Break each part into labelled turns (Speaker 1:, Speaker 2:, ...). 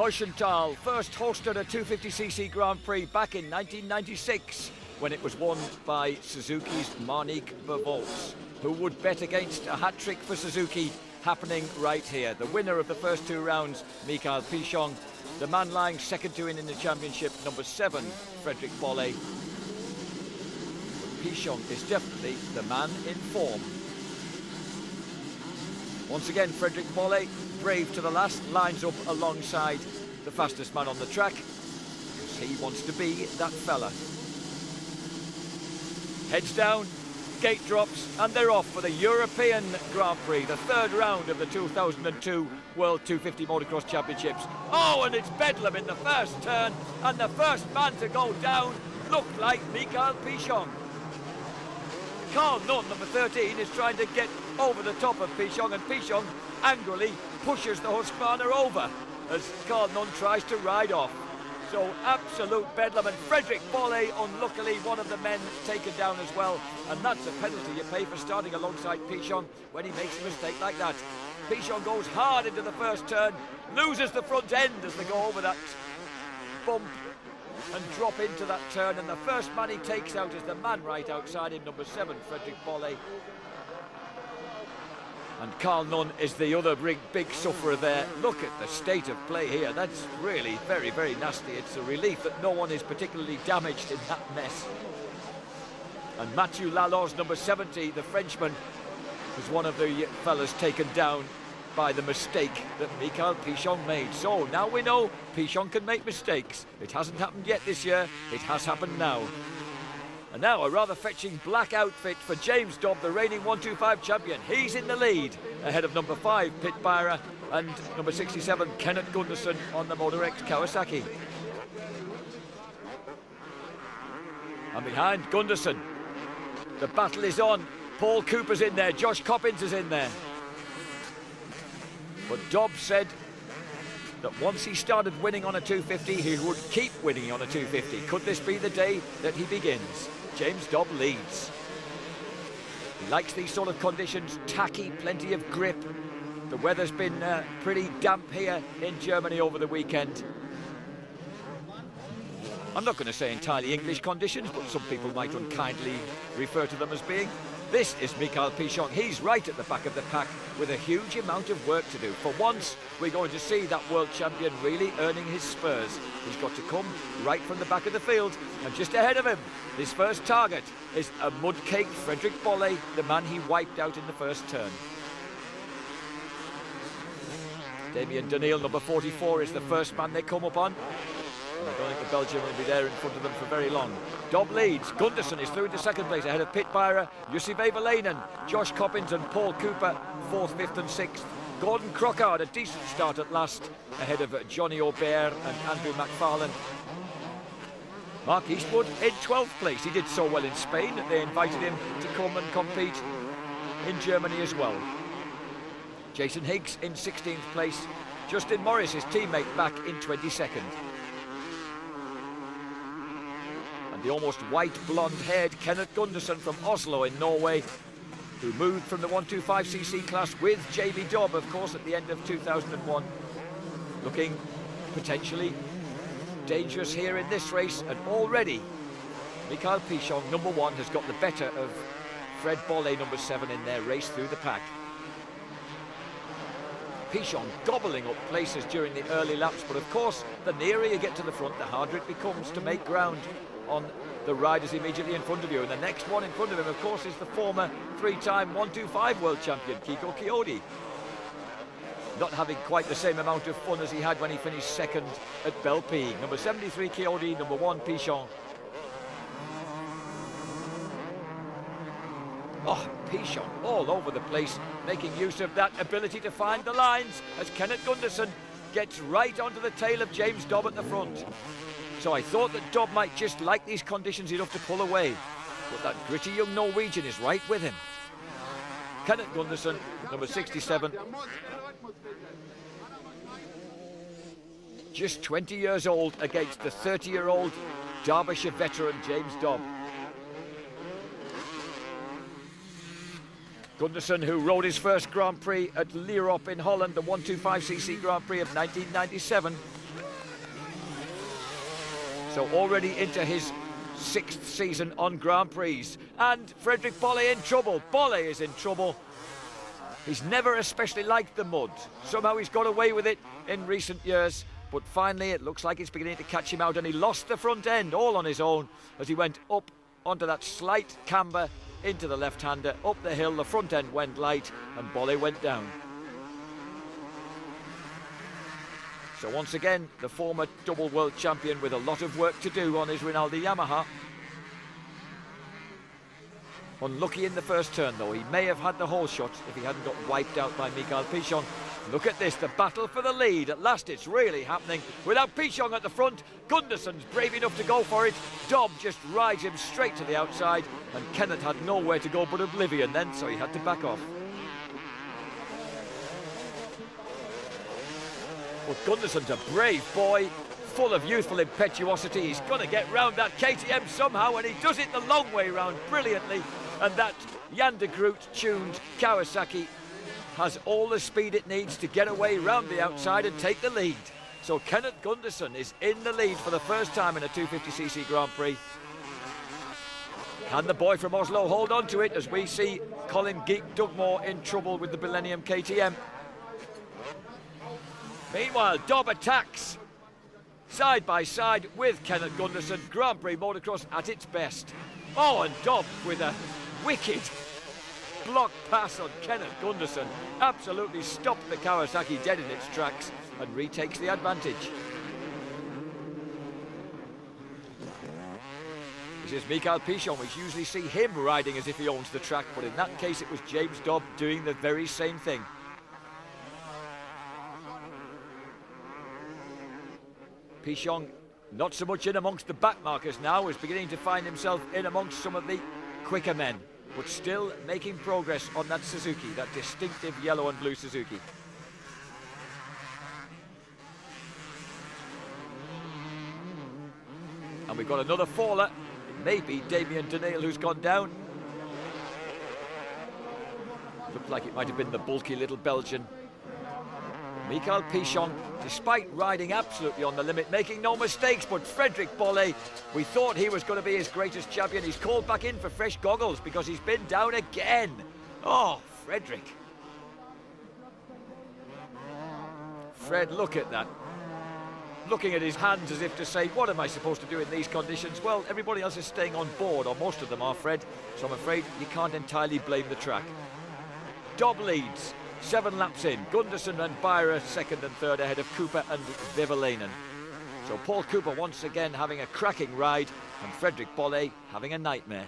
Speaker 1: Teutschenthal first hosted a 250cc Grand Prix back in 1996 when it was won by Suzuki's Marnik Bervolz. Who would bet against a hat-trick for Suzuki happening right here? The winner of the first two rounds, Michael PICHON. The man lying second to him in the championship, number 7, Frederick Bolle. PICHON is definitely the man in form. Once again, Frederick Bolle, brave to the last, lines up alongside the fastest man on the track, because he wants to be that fella. Heads down, gate drops, and they're off for the European Grand Prix, the third round of the 2002 World 250 Motocross Championships. Oh, and it's bedlam in the first turn, and the first man to go down looked like Michael PICHON. Carl Nunn, number 13, is trying to get over the top of PICHON, and PICHON angrily pushes the Husqvarna over as Carl Nunn tries to ride off. So absolute bedlam, and Frederick Bolle, unluckily one of the men taken down as well, and that's a penalty you pay for starting alongside PICHON when he makes a mistake like that. PICHON goes hard into the first turn, loses the front end as they go over that bump and drop into that turn, and the first man he takes out is the man right outside him, number 7, Frederick Bolle. And Carl Nunn is the other big sufferer there. Look at the state of play here. That's really very, very nasty. It's a relief that no one is particularly damaged in that mess. And Mathieu Laloz, number 70, the Frenchman, was one of the fellas taken down by the mistake that Michael PICHON made. So now we know PICHON can make mistakes. It hasn't happened yet this year. It has happened now. And now a rather fetching black outfit for James Dobb, the reigning 125 champion. He's in the lead, ahead of number 5, Pit Byra, and number 67, Kenneth GUNDERSON on the Motor X Kawasaki. And behind GUNDERSON, the battle is on. Paul Cooper's in there, Josh Coppins is in there. But Dobb said that once he started winning on a 250, he would keep winning on a 250. Could this be the day that he begins? James Dobb leads. He likes these sort of conditions, tacky, plenty of grip. The weather's been pretty damp here in Germany over the weekend. I'm not going to say entirely English conditions, but some people might unkindly refer to them as being. This is Michael PICHON. He's right at the back of the pack with a huge amount of work to do. For once, we're going to see that world champion really earning his spurs. He's got to come right from the back of the field, and just ahead of him, his first target is a mud-caked Frederick Bolle, the man he wiped out in the first turn. Damien Daniel, number 44, is the first man they come up on. I don't think the Belgian will be there in front of them for very long. Dobb leads. GUNDERSON is through into second place ahead of Pit Byra, Jussi Veivalainen, Josh Coppins and Paul Cooper, 4th, 5th and 6th. Gordon Crockard, a decent start at last, ahead of Johnny Aubert and Andrew McFarlane. Mark Eastwood in 12th place. He did so well in Spain that they invited him to come and compete in Germany as well. Jason Higgs in 16th place. Justin Morris, his teammate, back in 22nd. The almost white blonde-haired Kenneth GUNDERSON from Oslo in Norway, who moved from the 125cc class with Jamie Dobb, of course, at the end of 2001. Looking potentially dangerous here in this race, and already Michael PICHON, number 1, has got the better of Fred Bolle, number 7, in their race through the pack. PICHON gobbling up places during the early laps, but of course, the nearer you get to the front, the harder it becomes to make ground on the riders immediately in front of you. And the next one in front of him, of course, is the former 3-time 125 world champion, Kiko Chiodi. Not having quite the same amount of fun as he had when he finished second at Belpig. Number 73, Chiodi, number 1, PICHON. Oh, PICHON all over the place, making use of that ability to find the lines as Kenneth GUNDERSON gets right onto the tail of James Dobb at the front. So I thought that Dobb might just like these conditions enough to pull away. But that gritty young Norwegian is right with him. Kenneth GUNDERSON, number 67. Just 20 years old against the 30-year-old Derbyshire veteran James Dobb. GUNDERSON, who rode his first Grand Prix at Lierop in Holland, the 125cc Grand Prix of 1997. So already into his 6th season on Grand Prix. And Frederick Bolle in trouble. Bolle is in trouble. He's never especially liked the mud. Somehow he's got away with it in recent years. But finally it looks like it's beginning to catch him out, and he lost the front end all on his own as he went up onto that slight camber into the left-hander. Up the hill, the front end went light and Bolle went down. So once again, the former double world champion with a lot of work to do on his Rinaldi Yamaha. Unlucky in the first turn though. He may have had the whole shot if he hadn't got wiped out by Mikael Pichon. Look at this, the battle for the lead. At last it's really happening. Without Pichon at the front, Gunderson's brave enough to go for it. Dobb just rides him straight to the outside, and Kenneth had nowhere to go but oblivion then, so he had to back off. But Gunderson's a brave boy, full of youthful impetuosity. He's going to get round that KTM somehow, and he does it the long way round brilliantly. And that Jan de Groot-tuned Kawasaki has all the speed it needs to get away round the outside and take the lead. So Kenneth Gunderson is in the lead for the first time in a 250cc Grand Prix. Can the boy from Oslo hold on to it as we see Colin Geek Dugmore in trouble with the Millennium KTM? Meanwhile, Dobb attacks side by side with Kenneth Gunderson. Grand Prix motocross at its best. Oh, and Dobb with a wicked block pass on Kenneth Gunderson. Absolutely stopped the Kawasaki dead in its tracks and retakes the advantage. This is Mikael Pichon. We usually see him riding as if he owns the track, but in that case it was James Dobb doing the very same thing. Pichon not so much in amongst the backmarkers now, is beginning to find himself in amongst some of the quicker men, but still making progress on that Suzuki, that distinctive yellow and blue Suzuki. And we've got another faller. It may be Damien Deneel who's gone down. Looked like it might have been the bulky little Belgian. Mikael Pichon, despite riding absolutely on the limit, making no mistakes, but Frederick Bolle, we thought he was going to be his greatest champion. He's called back in for fresh goggles because he's been down again. Oh, Frederick. Fred, look at that. Looking at his hands as if to say, what am I supposed to do in these conditions? Well, everybody else is staying on board, or most of them are, Fred, so I'm afraid you can't entirely blame the track. Dobb leads. 7 laps in, Gunderson and Beira second and third ahead of Cooper and Vivalainen. So Paul Cooper once again having a cracking ride, and Frederick Bolle having a nightmare.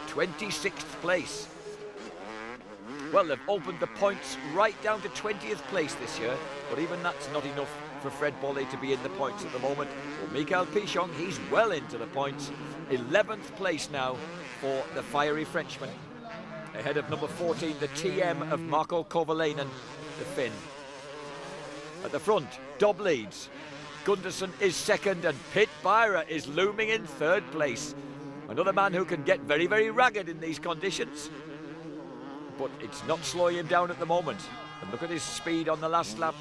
Speaker 1: 26th place. Well, they've opened the points right down to 20th place this year, but even that's not enough for Fred Bolle to be in the points at the moment. Well, Mikael Pichon, he's well into the points. 11th place now for the fiery Frenchman, ahead of number 14, the TM of Marko Kovalainen, the Finn. At the front, Dobb leads. Gunderson is second, and Pit Beira is looming in third place. Another man who can get very, very ragged in these conditions. But it's not slowing him down at the moment. And look at his speed on the last lap.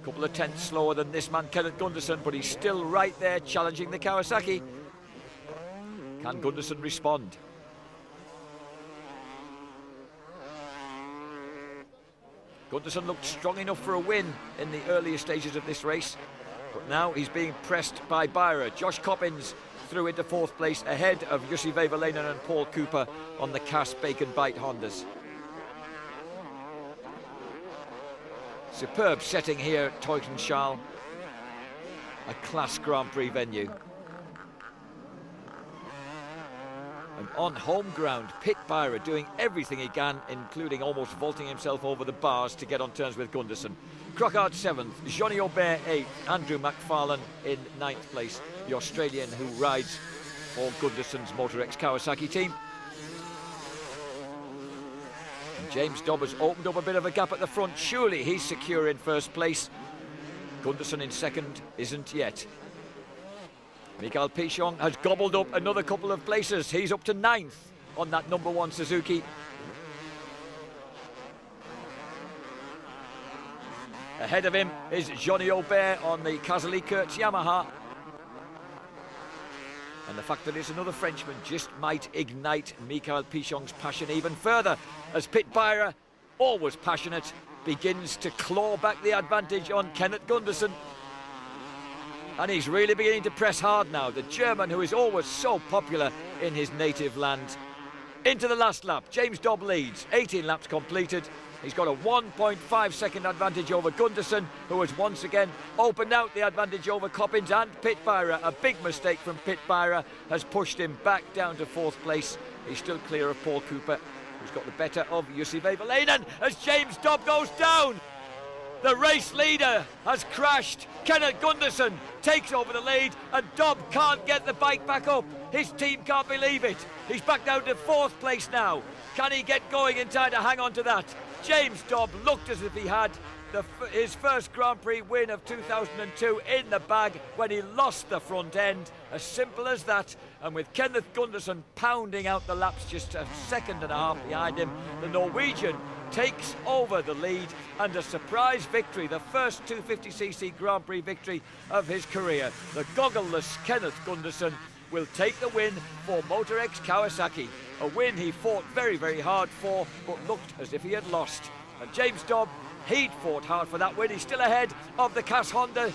Speaker 1: A couple of tenths slower than this man, Kenneth Gunderson, but he's still right there challenging the Kawasaki. Can Gunderson respond? Gunderson looked strong enough for a win in the earlier stages of this race, but now he's being pressed by Beira. Josh Coppins through into 4th place ahead of Jussi Veivalainen and Paul Cooper on the Cass Bacon Bite Hondas. Superb setting here at Teutschenthal, a class Grand Prix venue. And on home ground, Pit Beira doing everything he can, including almost vaulting himself over the bars to get on terms with Gunderson. Crockard 7th, Johnny Aubert 8th, Andrew McFarlane in 9th place, the Australian who rides for Gunderson's Motorex Kawasaki team. And James Dobb has opened up a bit of a gap at the front. Surely he's secure in 1st place. Gunderson in 2nd isn't yet. Mikael Pichon has gobbled up another couple of places. He's up to 9th on that number 1 Suzuki. Ahead of him is Johnny Aubert on the Kazali-Kurtz Yamaha. And the fact that it's another Frenchman just might ignite Michael Pichon's passion even further, as Pit Byra, always passionate, begins to claw back the advantage on Kenneth Gunderson. And he's really beginning to press hard now, the German who is always so popular in his native land. Into the last lap, James Dobb leads, 18 laps completed. He's got a 1.5 second advantage over Gunderson, who has once again opened out the advantage over Coppins and Pit Byra. A big mistake from Pit Byra has pushed him back down to 4th place. He's still clear of Paul Cooper, who's got the better of Jussi Vehviläinen as James Dobb goes down. The race leader has crashed. Kenneth Gunderson takes over the lead and Dobb can't get the bike back up. His team can't believe it. He's back down to 4th place now. Can he get going in time to hang on to that? James Dobb looked as if he had his first Grand Prix win of 2002 in the bag when he lost the front end. As simple as that. And with Kenneth Gunderson pounding out the laps just a second and a half behind him, the Norwegian takes over the lead and a surprise victory, the first 250cc Grand Prix victory of his career. The goggleless Kenneth Gunderson will take the win for Motorex Kawasaki. A win he fought very, very hard for, but looked as if he had lost. And James Dobb, he'd fought hard for that win. He's still ahead of the Cass Honda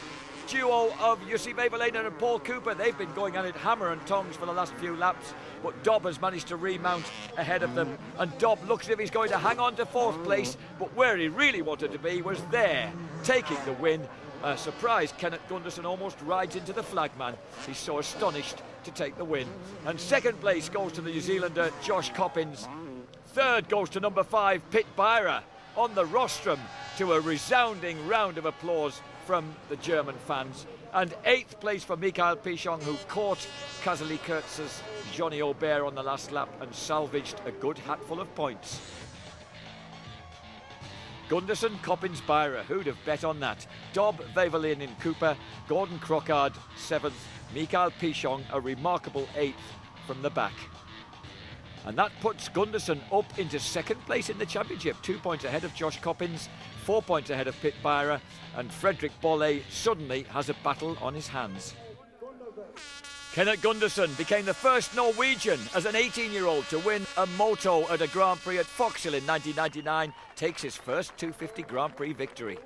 Speaker 1: duo of Jussi Vehviläinen and Paul Cooper. They've been going at it hammer and tongs for the last few laps, but Dobb has managed to remount ahead of them. And Dobb looks as if he's going to hang on to 4th place, but where he really wanted to be was there, taking the win. A surprise, Kenneth Gunderson almost rides into the flagman. He's so astonished to take the win. And 2nd place goes to the New Zealander Josh Coppins. 3rd goes to number 5 Pit Byra on the rostrum, to a resounding round of applause from the German fans. And 8th place for Michael Pichon, who caught Kazali-Kurtz's Johnny Aubert on the last lap and salvaged a good hatful of points. Gunderson, Coppins, Byra, who'd have bet on that? Dobb, Vehviläinen, Cooper, Gordon Crockard 7th, Michael Pichon a remarkable 8th from the back. And that puts Gunderson up into 2nd place in the championship, 2 points ahead of Josh Coppins, 4 points ahead of Pit Byra, and Fredrik Bolle suddenly has a battle on his hands. Kenneth Gunderson became the first Norwegian as an 18-year-old to win a moto at a Grand Prix at Foxhill in 1999, takes his first 250 Grand Prix victory.